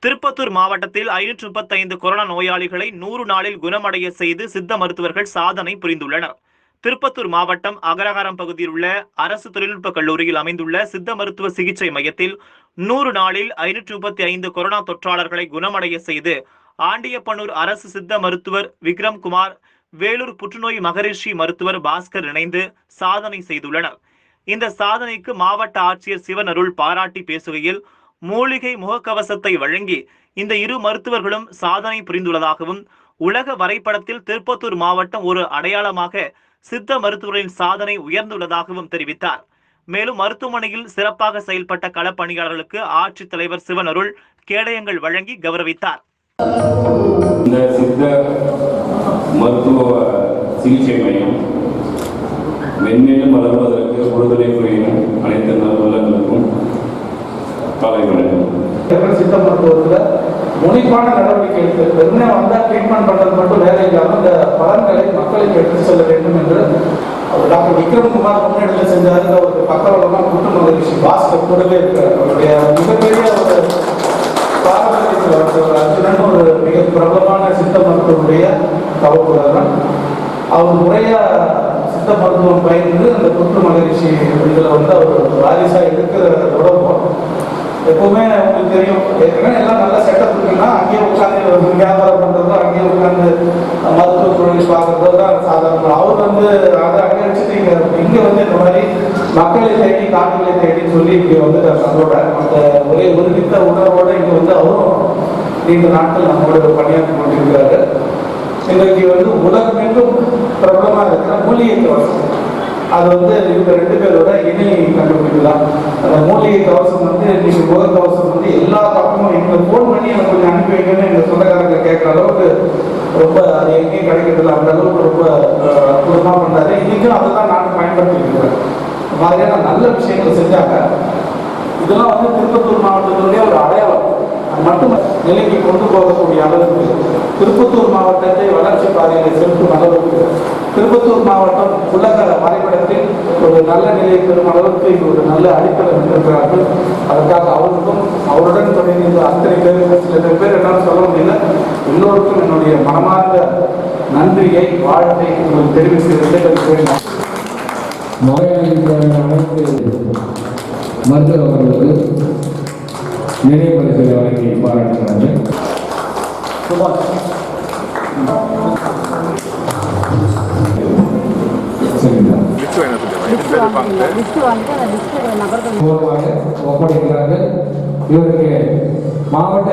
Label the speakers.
Speaker 1: திருப்பத்தூர் மாவட்டத்தில் 535 கொரோனா நோயாளிகளை 100 நாளில் குணமடைய செய்து சித்த மருத்துவர்கள் சாதனை புரிந்துள்ளனர். திருப்பத்தூர் மாவட்டம் அகரகாரம் பகுதியில் உள்ள அரசு தொழில்நுட்ப கல்லூரியில் அமைந்துள்ள சித்த மருத்துவ சிகிச்சை மையத்தில் 100 நாளில் 535 கொரோனா தொற்றாளர்களை குணமடைய செய்து ஆண்டியப்பனூர் அரசு சித்த மருத்துவர் விக்ரம்குமார், வேலூர் புற்றுநோய் மகரிஷி மருத்துவர் பாஸ்கர் இணைந்து சாதனை செய்துள்ளனர். இந்த சாதனைக்கு மாவட்ட ஆட்சியர் சிவனருள் பாராட்டி பேசுகையில், மூலிகை முகக்கவசத்தை வழங்கி இந்த இரு மருத்துவர்களும் சாதனை புரிந்துள்ளதாகவும், உலக வரைபடத்தில் திருப்பத்தூர் மாவட்டம் ஒரு அடையாளமாக சித்த மருத்துவர்களின் சாதனை உயர்ந்துள்ளதாகவும் தெரிவித்தார். மேலும் மருத்துவமனையில் சிறப்பாக செயல்பட்ட களப்பணியாளர்களுக்கு ஆட்சித்தலைவர் சிவனருள் கேடயங்கள் வழங்கி கௌரவித்தார்.
Speaker 2: இந்த சித்த மருத்துவ சிகிச்சை மையம் மென்மேலும் வளர்வதற்கு உறுதுணை புரியும் அனைத்து நல்லுள்ளங்களுக்கும் காலை வணக்கம்.
Speaker 3: சித்த மருத்துவத்தில் முனைப்பான நடவடிக்கை எடுத்து வெறுமனே வந்தால் ட்ரீட்மெண்ட் பண்ணுறது மட்டும் வேலை இல்லாமல் இந்த பலன்களை மக்களுக்கு எடுத்து செல்ல வேண்டும் என்று டாக்டர் விக்ரம்குமார் முன்னெடுத்து செஞ்சாரு. அவருக்கு பக்கவளமாக புற்றுநோய் பாஸ்கர் கூடவே இருக்கிறார். அவருடைய மிகப்பெரிய ஒரு பாரம்பரியத்தில் அர்ஜுனன் ஒரு மிக பிரபலமான சித்த மருத்துவனுடைய தவப்புடன் அவர் முறையாக சித்த மருத்துவம் பயிர்ந்து அந்த புற்று மகரிஷி இதில் அவர் வாரிசாக இருக்கிறதோட எப்பவுமே உங்களுக்கு தெரியும், ஏற்கனவே எல்லாம் நல்ல செட்டப் இருக்குன்னா அங்கேயே உட்காந்து வியாபாரம் பண்ணுறதோ அங்கேயே உட்காந்து மருத்துவ தொழில் பார்க்குறதோ தான் சாதாரண. அவர் அதை அங்கே வச்சுட்டு இங்கே இந்த மாதிரி மக்களை தேடி காடுகளை தேடி சொல்லி இங்கே நம்மளோட அந்த ஒரே ஒருமித்த உணர்வோடு இங்கே அவரும் நீண்ட நாட்கள் நம்மளோட பணியாற்றி கொண்டிருக்கிறாரு. இன்றைக்கு உலகமெங்கும் பிரபலமாக இருக்கிற மூலிகை கவசம், அது இவங்க 2 பேரோட இணை கண்டுபிடிக்கலாம். அந்த மூலிகை கவசம் இன்னைக்கு முகக்கவசம் எல்லா பக்கமும் எங்களுக்கு ஃபோன் பண்ணி எனக்கு கொஞ்சம் அனுப்பி வைக்கணும்னு எங்கள் சொந்தக்காரங்க கேட்குற அளவுக்கு ரொம்ப அது எங்கேயும் கிடைக்கிறதில்ல. அந்த அளவுக்கு ரொம்ப அற்புதமாக பண்ணாரு. இன்றைக்கும் அதை தான் நான் பயன்படுத்திட்டு இருக்கிறேன். இந்த மாதிரியான நல்ல விஷயங்களை செஞ்சாங்க. இதெல்லாம் திருப்பத்தூர் மாவட்டத்தினுடைய ஒரு அடையாளம். அது மட்டும் நிலைக்கு கொண்டு போகக்கூடிய அளவுக்கு திருப்பத்தூர் மாவட்டத்தை வளர்ச்சி பாதையில் செலுத்தும் அளவுக்கு திருப்பத்தூர் மாவட்டம் உலக வரைபடத்தில் ஒரு நல்ல நிலையை பெறும் அளவுக்கு இங்கு ஒரு நல்ல அடித்தளம் இருக்கிறார்கள். அதற்காக அவருக்கும் அவருடன் தொடங்கி அத்தனை பேர் சில பேர் என்னால் சொல்ல முடியல. எல்லோருக்கும் என்னுடைய மனமார்ந்த நன்றியை வாழ்த்தை உங்களுக்கு தெரிவித்து
Speaker 4: மருத்துவர்களுக்கு நினைவு பரிசை வழங்கி பாராட்டுகிறார்கள். ஒப்படைக்கிறார்கள். இவருக்கு மாவட்ட